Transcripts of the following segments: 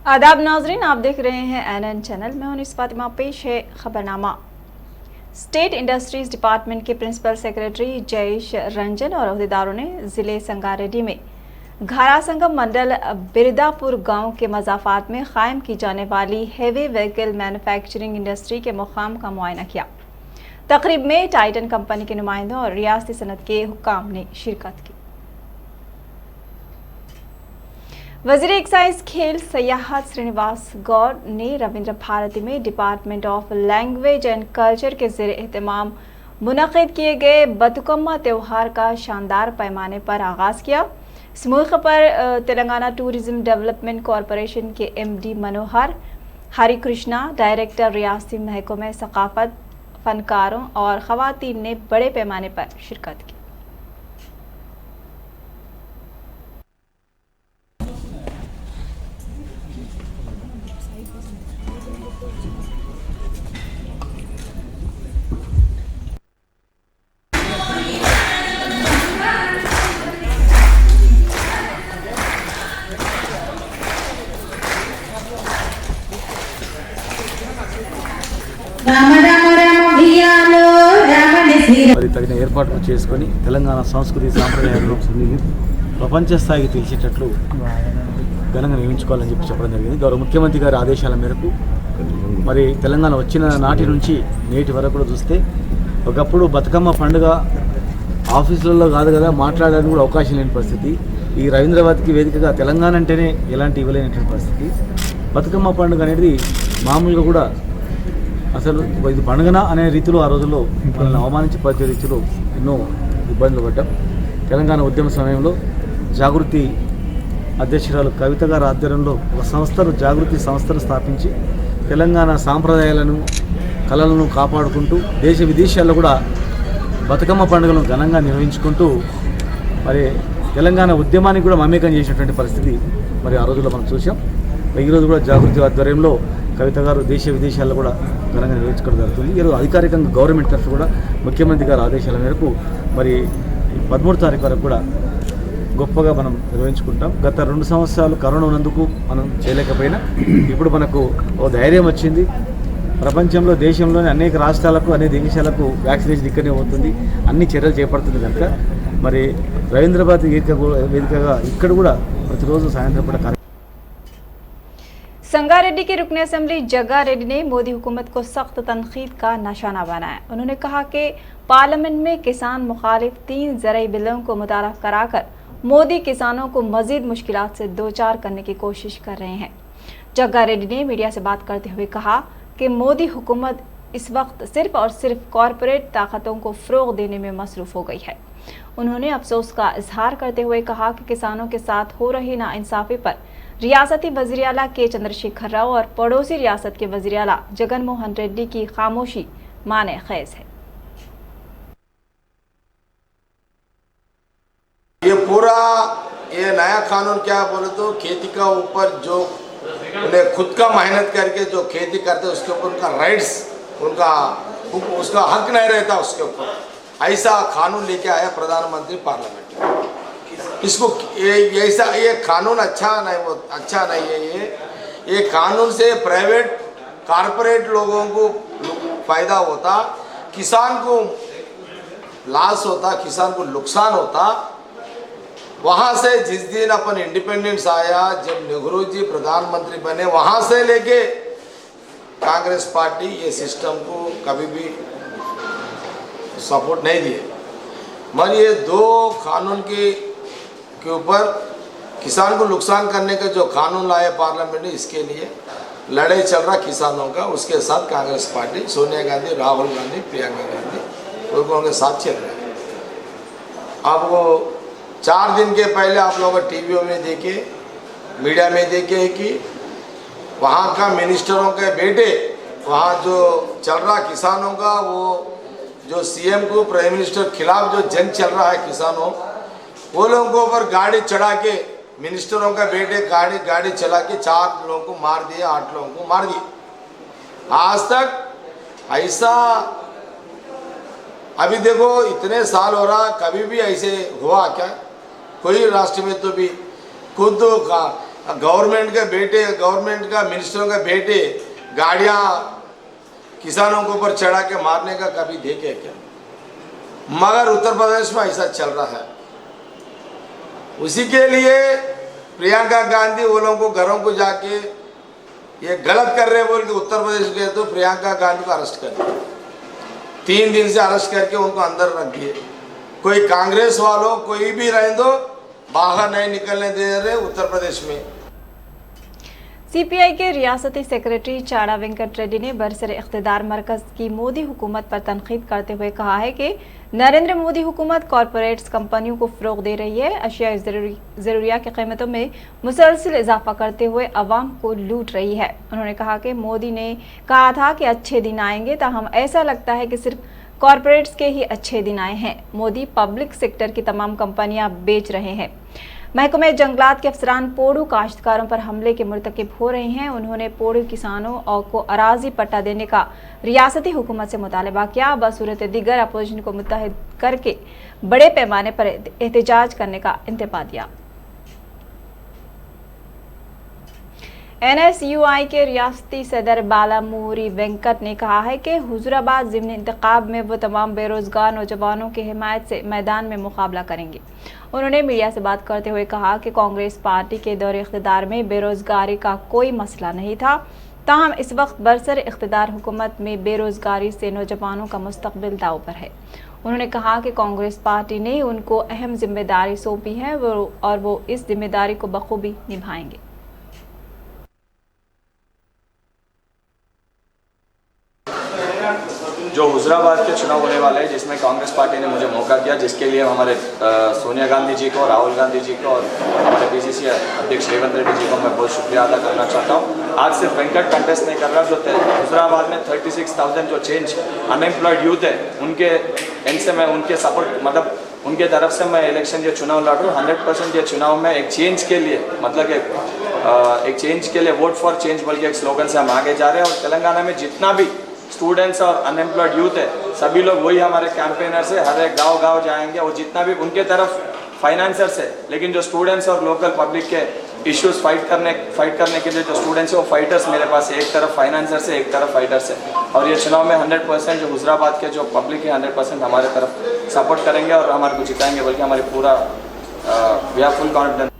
आदाब नाजरीन, आप देख रहे हैं एनएन चैनल में हूं फातिमा। पेश है खबरनामा। स्टेट इंडस्ट्रीज डिपार्टमेंट के प्रिंसिपल सेक्रेटरी जयेश रंजन और अहदेदारों ने जिले संगारेड्डी में घारा संगम मंडल बिरदापुर गांव के मजाफात में कायम की जाने वाली हेवी व्हीकल मैन्युफैक्चरिंग इंडस्ट्री के मुकाम का मुआयना किया। तकरीब में टाइटन कंपनी के नुमाइंदों और रियासती सनत के हुक्काम ने शिरकत की। वज़ीर एक्साइज खेल सयाहत श्रीनिवास गौड़ ने रविंद्र भारती में department of language and culture के ज़ेर एहतमाम मुनक़िद किए गए बतुकम्मा त्यौहार का शानदार पैमाने पर आगाज़ किया। इस मौके पर तेलंगाना टूरिज्म डेवलपमेंट कॉरपोरेशन के MD मनोहर हरि कृष्णा, डायरेक्टर रियासती महकमे सकाफत, फनकारों और ख़वातीन ने बड़े पैमाने पर शिरकत की। మరి తగిన ఏర్పాట్లు చేసుకొని తెలంగాణ సంస్కృతి సాంప్రదాయాలను ప్రపంచ స్థాయికి తెలిసేటట్లు ఘనంగా నిర్మించుకోవాలని చెప్పడం జరిగింది. గౌరవ ముఖ్యమంత్రి గారి ఆదేశాల మేరకు మరి తెలంగాణ వచ్చిన నాటి నుంచి నేటి వరకు కూడా చూస్తే ఒకప్పుడు బతుకమ్మ పండుగ ఆఫీసులలో కాదు కదా మాట్లాడడానికి కూడా అవకాశం లేని పరిస్థితి. ఈ రవీంద్రవాద్కి వేదికగా తెలంగాణ అంటేనే ఎలాంటి ఇవ్వలేనటువంటి పరిస్థితి. బతుకమ్మ పండుగ అనేది మామూలుగా కూడా అసలు ఇది పండుగన అనే రీతిలో ఆ రోజుల్లో మనల్ని అవమానించి పరిచే రీతిలో ఎన్నో ఇబ్బందులు పడ్డాం. తెలంగాణ ఉద్యమ సమయంలో జాగృతి అధ్యక్షురాలు కవిత గారి ఆధ్వర్యంలో ఒక జాగృతి సంస్థను స్థాపించి తెలంగాణ సాంప్రదాయాలను కళలను కాపాడుకుంటూ దేశ విదేశాల్లో కూడా బతుకమ్మ పండుగలను ఘనంగా నిర్వహించుకుంటూ మరి తెలంగాణ ఉద్యమానికి కూడా మమేకం చేసినటువంటి పరిస్థితి మరి ఆ రోజుల్లో మనం చూసాం. ఈరోజు కూడా జాగృతి ఆధ్వర్యంలో కవిత గారు దేశ విదేశాల్లో కూడా ఘనంగా నిర్వహించుకోవడం జరుగుతుంది. ఈరోజు అధికారికంగా గవర్నమెంట్ తరఫు కూడా ముఖ్యమంత్రి గారి ఆదేశాల మేరకు మరి 13వ తారీఖు వరకు కూడా గొప్పగా మనం నిర్వహించుకుంటాం. గత 2 సంవత్సరాలు కరోనా ఉన్నందుకు మనం చేయలేకపోయినా ఇప్పుడు మనకు ఓ ధైర్యం వచ్చింది. ప్రపంచంలో దేశంలోని అనేక రాష్ట్రాలకు అనేక దేశాలకు వ్యాక్సినేషన్ ఇక్కడనే అవుతుంది, అన్ని చర్యలు చేపడుతుంది కనుక మరి రవీంద్రబాద్ వేదికగా ఇక్కడ కూడా ప్రతిరోజు సాయంత్రం పూట संगारेड्डी के रुकन असेंबली जग्गा रेड्डी ने मोदी हुकूमत को सख्त तनकीद का निशाना बनाया। उन्होंने कहा कि पार्लियामेंट में किसान मुखालिफ 3 ज़रई बिलों को मुतारफ कराकर मोदी किसानों को मजीद मुश्किलात से दो चार करने की कोशिश कर रहे हैं। जग्गा रेड्डी ने मीडिया से बात करते हुए कहा कि मोदी हुकूमत इस वक्त सिर्फ और सिर्फ कॉरपोरेट ताकतों को फ़रोग़ देने में मसरूफ़ हो गई है। उन्होंने अफसोस का इजहार करते हुए कहा कि किसानों के साथ हो रही नाइंसाफ़ी पर रियासती वज़ीर आला के चंद्रशेखर राव और पड़ोसी रियासत के वज़ीर आला जगन मोहन रेड्डी की खामोशी माने खैज है। ये पूरा ये नया कानून क्या बोले तो खेती का ऊपर जो उन्हें खुद का मेहनत करके जो खेती करते उसके ऊपर उनका राइट्स उसका हक नहीं रहता, उसके ऊपर ऐसा कानून लेके आया प्रधानमंत्री पार्लियामेंट। इसको ऐसा ये कानून अच्छा नहीं है। ये कानून से प्राइवेट कॉरपोरेट लोगों को फ़ायदा होता, किसान को लॉस होता, किसान को नुकसान होता। वहाँ से जिस दिन अपन इंडिपेंडेंस आया, जब नेहरू जी प्रधानमंत्री बने, वहाँ से लेके कांग्रेस पार्टी ये सिस्टम को कभी भी सपोर्ट नहीं दिए। मगर ये 2 कानून के ऊपर किसान को नुकसान करने का जो कानून लाए पार्लियामेंट ने, इसके लिए लड़ाई चल रहा किसानों का। उसके साथ कांग्रेस पार्टी सोनिया गांधी, राहुल गांधी, प्रियंका गांधी लोगों के साथ चल रहे हैं। आपको 4 दिन के पहले आप लोग टीवी में देखे, मीडिया में देखे कि वहाँ का मिनिस्टरों के बेटे वहाँ जो चल रहा किसानों का, वो जो CM को प्राइम मिनिस्टर खिलाफ जो जंग चल रहा है किसानों, वो लोगों को ऊपर गाड़ी चढ़ा के मिनिस्टरों का बेटे गाड़ी चला के 4 लोगों को मार दिया, 8 लोगों को मार दिया। आज तक ऐसा अभी देखो इतने साल हो रहा, कभी भी ऐसे हुआ क्या? कोई राष्ट्र में तो भी खुद गवर्नमेंट के बेटे, गवर्नमेंट का मिनिस्टरों के बेटे गाड़ियां किसानों के ऊपर चढ़ा के मारने का कभी देखे क्या? मगर उत्तर प्रदेश में ऐसा चल रहा है। उसी के लिए प्रियंका गांधी वो लोगों को घरों को जाके ये गलत कर रहे बोल के उत्तर प्रदेश गए तो प्रियंका गांधी को अरेस्ट कर दिया। 3 दिन से अरेस्ट करके उनको अंदर रख दिए। कोई कांग्रेस वालों कोई भी रहे दो, बाहर नहीं निकलने दे रहे उत्तर प्रदेश में। सीपीआई के रियासती सेक्रेटरी चाड़ा वेंकट रेड्डी ने बरसरे इख्तिदार मरकज की मोदी हुकूमत पर तनकीद करते हुए कहा है कि नरेंद्र मोदी हुकूमत कॉरपोरेट्स कंपनियों को फ़रोग दे रही है, अशिया ज़रूरिया की कीमतों में मुसलसल इजाफा करते हुए अवाम को लूट रही है। उन्होंने कहा कि मोदी ने कहा था कि अच्छे दिन आएंगे, ताहम ऐसा लगता है कि सिर्फ कॉरपोरेट्स के ही अच्छे दिन आए हैं। मोदी पब्लिक सेक्टर की तमाम कंपनियां बेच रहे हैं। महकमे जंगलात के अफसरान पोड़ू काश्तकारों पर हमले के मुर्तकिब हो रहे हैं। उन्होंने पोड़ू किसानों और को अराजी पट्टा देने का रियासती हुकूमत से मुतालबा किया। बसूरत दीगर अपोजिशन को मुत्तहिद करके बड़े पैमाने पर एहतजाज करने का इंतबा दिया। NSUI के रियासती सदर बालामुरी वेंकट ने कहा है कि हुजूराबाद ज़िमनी इंतखाब में वो तमाम बेरोजगार नौजवानों की हिमायत से मैदान में मुकाबला करेंगे। उन्होंने मीडिया से बात करते हुए कहा कि कांग्रेस पार्टी के दौरे इख्तिदार में बेरोजगारी का कोई मसला नहीं था, ताहम इस वक्त बरसर इख्तिदार हुकूमत में बेरोजगारी से नौजवानों का मुस्तकबिल दाव पर है। उन्होंने कहा कि कांग्रेस पार्टी ने उनको अहम जिम्मेदारी सौंपी है और वो इस जिम्मेदारी को बखूबी निभाएंगे। जो हुजूराबाद के चुनाव होने वाले हैं, जिसमें कांग्रेस पार्टी ने मुझे मौका दिया, जिसके लिए हमारे सोनिया गांधी जी को, राहुल गांधी जी को और हमारे PCC अध्यक्ष रेवंत रेड्डी जी को मैं बहुत शुक्रिया अदा करना चाहता हूँ। आज सिर्फ वेंकट कंटेस्ट नहीं कर रहा, जो हुजूराबाद में 36,000 जो चेंज अनएम्प्लॉयड यूथ है उनके इनसे मैं उनके सपोर्ट मतलब उनके तरफ से मैं इलेक्शन ये चुनाव लड़ रहा हूँ। 100% ये चुनाव में एक चेंज के लिए मतलब एक चेंज के लिए वोट फॉर चेंज बोल के एक स्लोगन से हम आगे जा रहे हैं। और तेलंगाना में जितना भी स्टूडेंट्स और अनएम्प्लॉयड यूथ है सभी लोग वही हमारे कैंपेनर्स है। हर एक गांव जाएंगे और जितना भी उनके तरफ फाइनेंसर्स है, लेकिन जो स्टूडेंट्स और लोकल पब्लिक के इश्यूज फाइट करने के लिए जो स्टूडेंट्स है वो फाइटर्स मेरे पास है। एक तरफ फाइनेंसर्स है, एक तरफ फाइटर्स है। और ये चुनाव में 100% जो हुजूराबाद के जो पब्लिक है 100% हमारे तरफ सपोर्ट करेंगे और हमारे को जिताएंगे, बल्कि हमारी पूरा we have full confidence.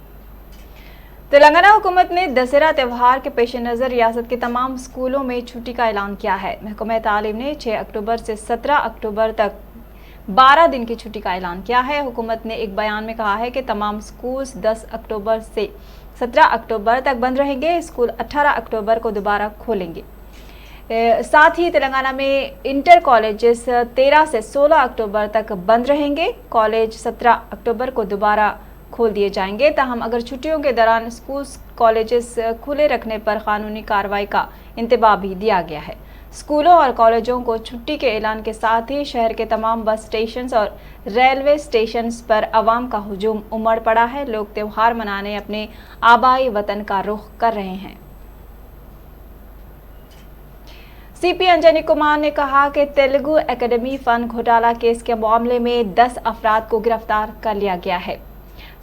Telangana हुकूमत ने दशहरा त्यौहार के पेश नज़र रियासत के तमाम स्कूलों में छुट्टी का ऐलान किया है। महकमा तालीम ने 6 अक्टूबर से 17 अक्टूबर तक 12 दिन की छुट्टी का ऐलान किया है। हुकूमत ने एक बयान में कहा है कि तमाम स्कूल्स 10 अक्टूबर से 17 अक्टूबर तक बंद रहेंगे। स्कूल 18 अक्टूबर को दोबारा खोलेंगे। साथ ही तेलंगाना में इंटर कॉलेजेस 13 से 16 अक्टूबर तक बंद रहेंगे। कॉलेज 17 अक्टूबर को दोबारा खोल दिए जाएंगे। ताहम अगर छुट्टियों के दौरान स्कूल्स कॉलेजेस खुले रखने पर कानूनी कार्रवाई का इंतबाह भी दिया गया है। स्कूलों और कॉलेजों को छुट्टी के ऐलान के साथ ही शहर के तमाम बस स्टेशंस और रेलवे स्टेशंस पर अवाम का हुजूम उमड़ पड़ा है। लोग त्यौहार मनाने अपने आबाई वतन का रुख कर रहे हैं। CP अंजनी कुमार ने कहा कि तेलुगु एकेडमी फंड घोटाला केस के मामले में 10 अफराद को गिरफ्तार कर लिया गया है।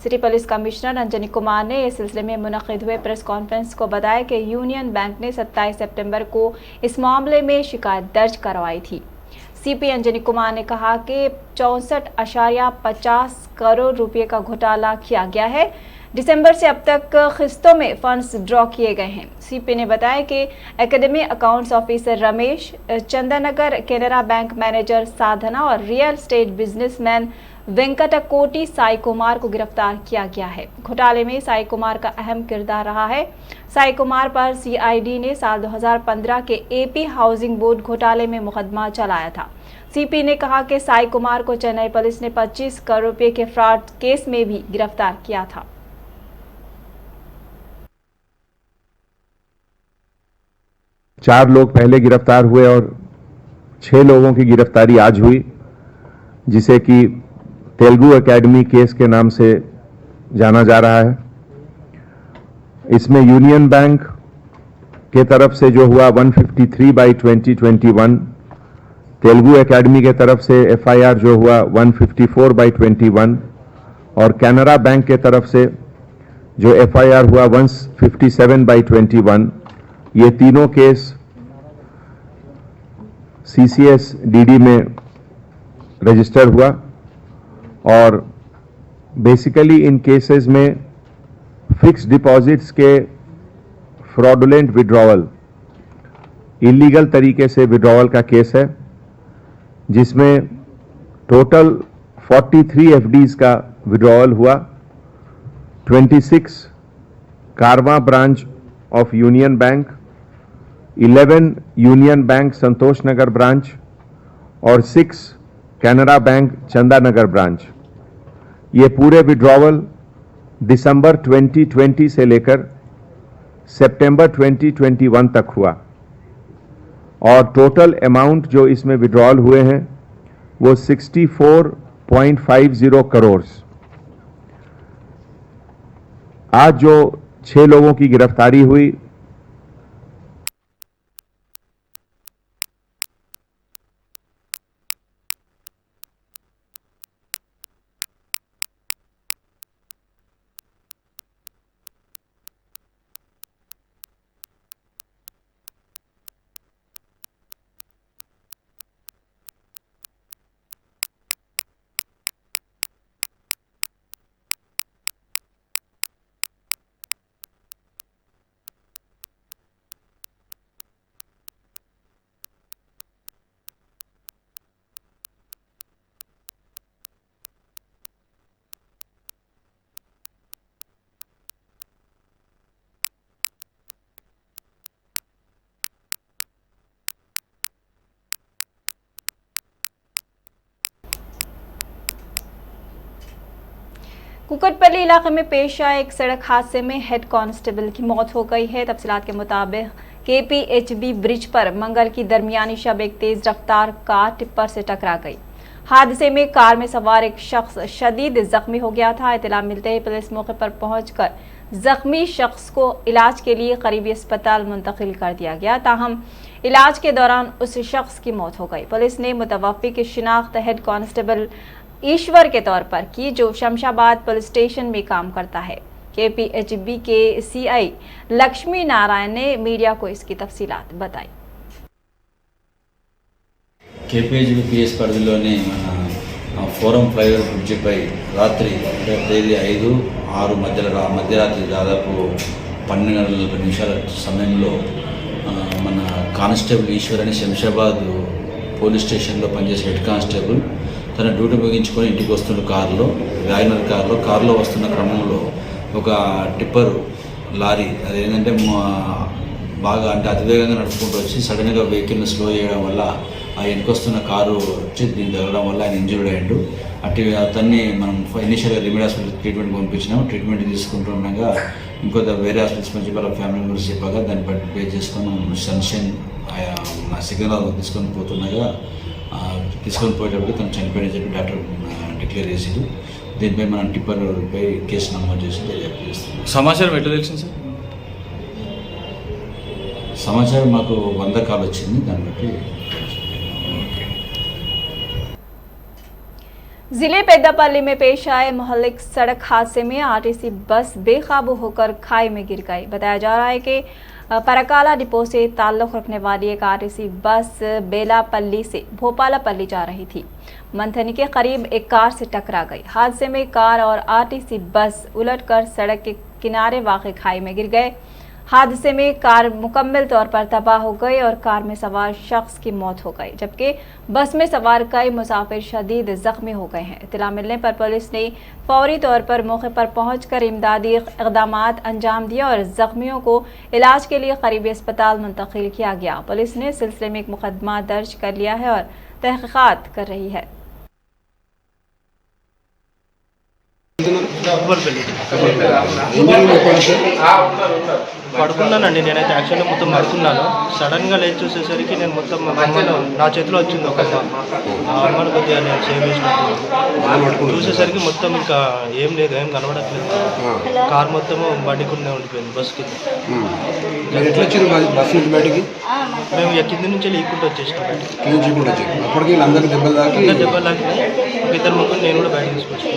City police commissioner Anjani Kumar ने इस सिलसिले में मुनक़िद हुए प्रेस कॉन्फ्रेंस को बताया कि यूनियन बैंक ने 27 सितंबर को इस मामले में शिकायत दर्ज करवाई थी। CP अंजनी कुमार ने कहा कि 64.50 करोड़ रुपए का घोटाला किया गया है। दिसंबर से अब तक किस्तों में फंड्स ड्रॉ किए गए हैं। CP ने बताया कि academy accounts officer Ramesh, Chandanagar Canara bank manager Sadhana और real estate businessman Venkatakoti Sai Kumar को गिरफ्तार किया गया है। घोटाले में साई कुमार का अहम किरदार रहा है। साई कुमार पर CID ने साल 2015 के AP हाउसिंग बोर्ड घोटाले में मुकदमा चलाया था। CP ने कहा कि साई कुमार को चेन्नई पुलिस ने 25 करोड़ रुपए के फ्रॉड केस में भी गिरफ्तार किया था। चार लोग पहले गिरफ्तार हुए और 6 लोगों की गिरफ्तारी आज हुई, जिसे कि तेलुगु एकेडमी केस के नाम से जाना जा रहा है। इसमें यूनियन बैंक के तरफ से जो हुआ 153/2021, तेलुगु एकेडमी के तरफ से FIR जो हुआ 154/21 और कैनरा बैंक के तरफ से जो FIR हुआ 157/21, ये तीनों केस CCS DD में रजिस्टर हुआ और बेसिकली इन केसेस में फिक्स्ड डिपॉजिट्स के फ्रॉडुलेंट विड्रॉवल, इलीगल तरीके से विड्रॉवल का केस है, जिसमें टोटल 43 FDs का विड्रॉवल हुआ। 26 कारवां branch of union bank, 11 union bank Santosh Nagar branch और 6 कैनरा बैंक चंदा नगर ब्रांच। ये पूरे विड्रॉवल दिसंबर 2020 से लेकर सितंबर 2021 तक हुआ और टोटल अमाउंट जो इसमें विड्रॉल हुए हैं वो 64.50 करोड़। आज जो 6 लोगों की गिरफ्तारी हुई, कुकटपल्ली इलाके में पेश आए एक सड़क हादसे में हेड कांस्टेबल की मौत हो गई है। तफसीलात के मुताबिक KPHB ब्रिज पर मंगल की दरमियानी शब एक तेज रफ्तार कार टिप्पर से टकरा गई। हादसे में कार में सवार एक शख्स शदीद जख्मी हो गया था। इत्तला मिलते ही पुलिस मौके पर पहुंचकर जख्मी शख्स को इलाज के लिए करीबी अस्पताल मुंतकिल कर दिया गया, ताहम इलाज के दौरान उस शख्स की मौत हो गई। पुलिस ने मुतवफ़्फ़ी की शिनाख्त हेड कांस्टेबल ईश्वर के तौर पर की, जो शमशाबाद पुलिस स्टेशन में काम करता है। KPHB के CI लक्ष्मी नारायण ने मीडिया को इसकी तफसीलात बताई। KPHB PS పరిధిలోని మన ఫోరం ఫ్లైఓవర్ బ్రిడ్జిపై రాత్రి అంటే తేదీ 5-6 మధ్యరాత్రి దాదాపు 12:40 సమయంలో మన కానిస్టేబుల్ ఈశ్వర్ అని శంషాబాద్ పోలీస్ స్టేషన్లో పనిచేసే హెడ్ కానిస్టేబుల్ తన డ్యూటీ ముగించుకొని ఇంటికి వస్తున్న వ్యాగనర్ కారులో వస్తున్న క్రమంలో ఒక టిప్పర్ లారీ అదేంటంటే బాగా అంటే అతివేగంగా నడుపుకుంటూ వచ్చి సడన్గా వెహికల్ని స్లో చేయడం వల్ల ఆ వెనుకొస్తున్న కారు వచ్చి దీన్ని తగలడం వల్ల ఆయన ఇంజూర్డ్ అయ్యాడు. అతన్ని మనం ఇనిషియల్గా రిమిడ్ హాస్పిటల్ ట్రీట్మెంట్ పంపించినాం. ట్రీట్మెంట్ తీసుకుంటుండగా ఇంకొక వేరే హాస్పిటల్స్ నుంచి వాళ్ళ ఫ్యామిలీ మెంబర్స్ చెప్పగా దాన్ని బట్టి పే చేసుకొని సన్షైన్ నా సిగ్నల్ తీసుకొని పోయేటప్పుడు తను చనిపోయిన చెప్పి డాక్టర్ డిక్లేర్ చేసారు. దీనిపై మనం టిప్పర్పై కేసు నమోదు చేసి దర్యాప్తు చేస్తున్నాం. సమాచారం ఎట్లా తెలిసింది సార్? సమాచారం మాకు 100 కాల్ వచ్చింది. దాన్ని బట్టి जिले पेद्दापल्ली में पेश आए मोहल्लिक सड़क हादसे में RTC बस बेकाबू होकर खाई में गिर गई। बताया जा रहा है कि परकाला डिपो से ताल्लुक़ रखने वाली एक RTC बस बेलापल्ली से भोपालापल्ली जा रही थी। मंथनी के करीब एक कार से टकरा गई। हादसे में कार और RTC बस उलटकर सड़क के किनारे वाक़ खाई में गिर गए। हादसे में कार मुकम्मल तौर पर तबाह हो गई और कार में सवार शख्स की मौत हो गई, जबकि बस में सवार कई मुसाफिर शदीद जख्मी हो गए हैं। इत्तला मिलने पर पुलिस ने फौरी तौर पर मौके पर पहुंचकर इमदादी इक़दामात अंजाम दिए और जख्मियों को इलाज के लिए करीबी अस्पताल मुंतकिल किया गया। पुलिस ने सिलसिले में एक मुकदमा दर्ज कर लिया है और तहक़ीक़ात कर रही है। పడుకున్నానండి నేనైతే యాక్చువల్గా మొత్తం పడుకున్నాను. సడన్గా లేచి చూసేసరికి నేను మొత్తం నా చేతిలో వచ్చింది ఒక అమ్మను కొద్దిగా నేను సేవ్ చేసినట్టు చూసేసరికి మొత్తం ఇంకా ఏం లేదు, ఏం కనబడట్లేదు. కార్ మొత్తము బండికుండే ఉండిపోయింది బస్ కింద. మేము కింద నుంచి లీక్కుంటూ వచ్చేసినాం బయటకి. అందరు దెబ్బలు తాకినాయి. ఇద్దరు ముగ్గురు నేను కూడా బయట తీసుకొచ్చాను.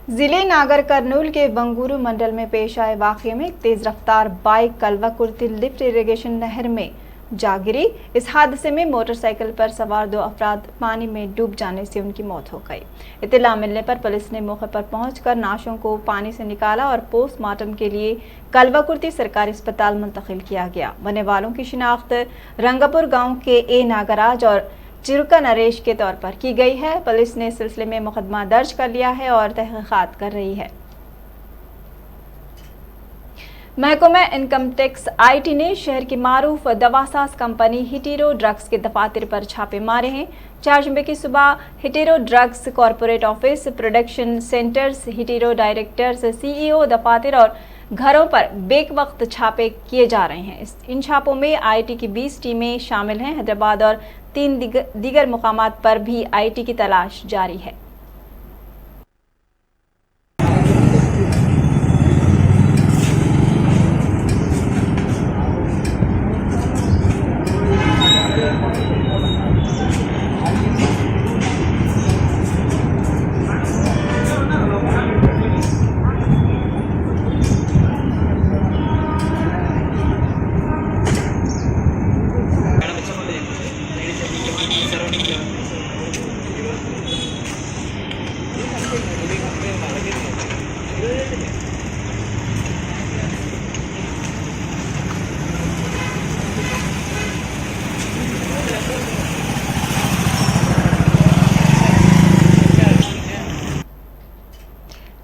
जिले नागर कर्नूल के बंगुरू मंडल में पेश आए वाकये में एक तेज रफ्तार बाइक कलवा कुर्ती लिफ्ट इरिगेशन नहर में जा गिरी। इस हादसे में मोटरसाइकिल पर सवार 2 अफराद पानी में डूब जाने से उनकी मौत हो गई। इत्तला मिलने पर पुलिस ने मौके पर पहुंचकर नाशों को पानी से निकाला और पोस्टमार्टम के लिए कलवा कुर्ती सरकारी अस्पताल मुंतकिल किया गया। मरने वालों की शिनाख्त रंगापुर गाँव के ए नागराज और चिरुका नरेश के तौर पर की गई है। पुलिस ने इस सिलसिले में मुकदमा दर्ज कर लिया है और तहकीकात कर रही है। महकमा इनकम टैक्स IT ने शहर की मारूफ दवासाज कंपनी हिटेरो ड्रग्स के दफातर पर छापे मारे हैं। 4 जुम्मे की सुबह Hetero drugs corporate office, production centres, Hetero directors, CEO दफातर और घरों पर बेक वक्त छापे किए जा रहे हैं। इन छापों में IT की 20 टीमें शामिल हैं। हैदराबाद और 3 दीगर मुकामात पर भी IT की तलाश जारी है।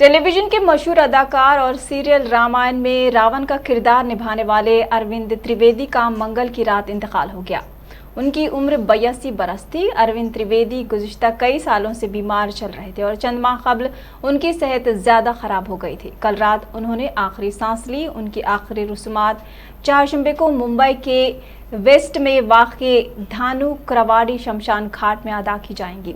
टेलीविजन के मशहूर अदाकार और सीरियल रामायण में रावण का किरदार निभाने वाले अरविंद त्रिवेदी का मंगल की रात इंतकाल हो गया। उनकी उम्र 82 बरस थी। अरविंद त्रिवेदी गुज़िश्ता कई सालों से बीमार चल रहे थे और चंद माह कबल उनकी सेहत ज़्यादा ख़राब हो गई थी। कल रात उन्होंने आखिरी सांस ली। उनकी आखिरी रस्मात 4 जुम्मे को मुंबई के वेस्ट में वाक़े धानु क्रवाड़ी शमशान घाट में अदा की जाएंगी।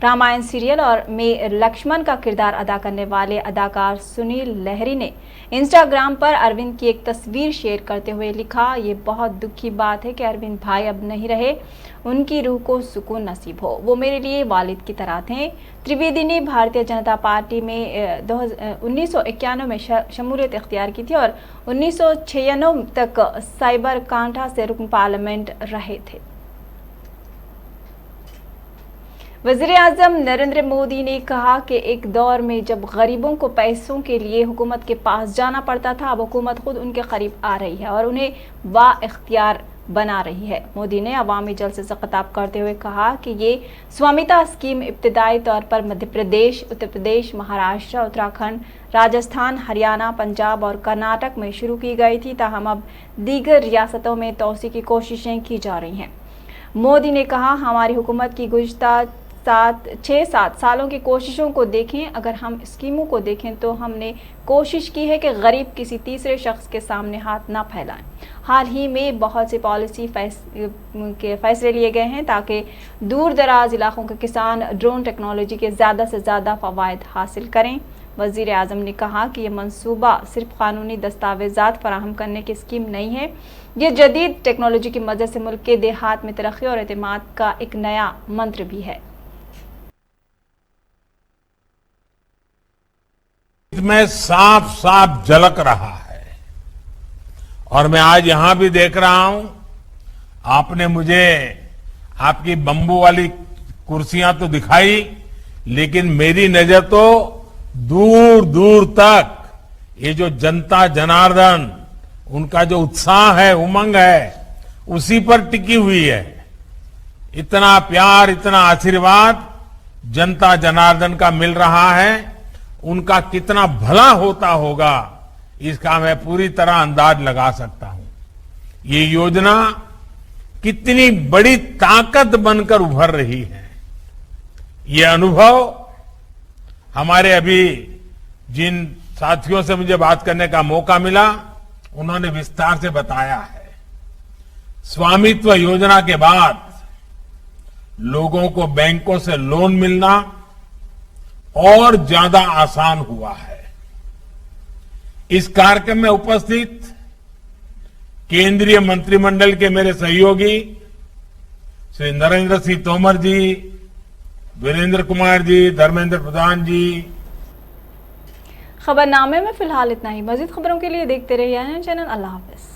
रामायण सीरियल और में लक्ष्मण का किरदार अदा करने वाले अदाकार सुनील लहरी ने इंस्टाग्राम पर अरविंद की एक तस्वीर शेयर करते हुए लिखा, ये बहुत दुख की बात है कि अरविंद भाई अब नहीं रहे। उनकी रूह को सुकून नसीब हो। वो मेरे लिए वालिद की तरह थे। त्रिवेदी ने भारतीय जनता पार्टी में 1991 में शमूलियत इख्तियार की थी और 1996 तक साइबर कांठा से रुकन पार्लियामेंट रहे थे। वज़ीर-ए-आज़म नरेंद्र मोदी ने कहा कि एक दौर में जब गरीबों को पैसों के लिए हुकूमत के पास जाना पड़ता था, अब हुकूमत खुद उनके करीब आ रही है और उन्हें बाइख्तियार बना रही है। मोदी ने अवामी जलसे से खिताब करते हुए कहा कि ये स्वामित्व स्कीम इब्तिदाई तौर पर मध्य प्रदेश, उत्तर प्रदेश, महाराष्ट्र, उत्तराखंड, राजस्थान, हरियाणा, पंजाब और कर्नाटक में शुरू की गई थी, ताहम अब दीगर रियासतों में तोसी की कोशिशें की जा रही हैं। मोदी ने कहा, हमारी हुकूमत की गुज़िश्ता 6-7 सालों की कोशिशों को देखें, अगर हम स्कीमों को देखें तो हमने कोशिश की है कि गरीब किसी तीसरे शख्स के सामने हाथ ना फैलाएं। हाल ही में बहुत से पॉलिसी फैसले लिए गए हैं ताकि दूर दराज इलाकों के किसान ड्रोन टेक्नोलॉजी के ज़्यादा से ज़्यादा फ़वाइद हासिल करें। वज़ीर आज़म ने कहा कि यह मंसूबा सिर्फ कानूनी दस्तावेज़ात फराहम करने की स्कीम नहीं है, ये जदीद टेक्नोलॉजी की मदद से मुल्क के देहात में तरक्की और एतमाद का एक नया मंत्र भी है। में साफ साफ झलक रहा है और मैं आज यहां भी देख रहा हूं, आपने मुझे आपकी बंबू वाली कुर्सियां तो दिखाई, लेकिन मेरी नजर तो दूर दूर तक ये जो जनता जनार्दन, उनका जो उत्साह है, उमंग है, उसी पर टिकी हुई है। इतना प्यार, इतना आशीर्वाद जनता जनार्दन का मिल रहा है, उनका कितना भला होता होगा इसका मैं पूरी तरह अंदाज लगा सकता हूं। ये योजना कितनी बड़ी ताकत बनकर उभर रही है, ये अनुभव हमारे अभी जिन साथियों से मुझे बात करने का मौका मिला, उन्होंने विस्तार से बताया है। स्वामित्व योजना के बाद लोगों को बैंकों से लोन मिलना और ज्यादा आसान हुआ है। इस कार्यक्रम में उपस्थित केंद्रीय मंत्रिमंडल के मेरे सहयोगी श्री नरेंद्र सिंह तोमर जी, वीरेंद्र कुमार जी, धर्मेंद्र प्रधान जी, खबरनामे में फिलहाल इतना ही। मजीद खबरों के लिए देखते रहिए चैनल। अल्लाह हाफिज।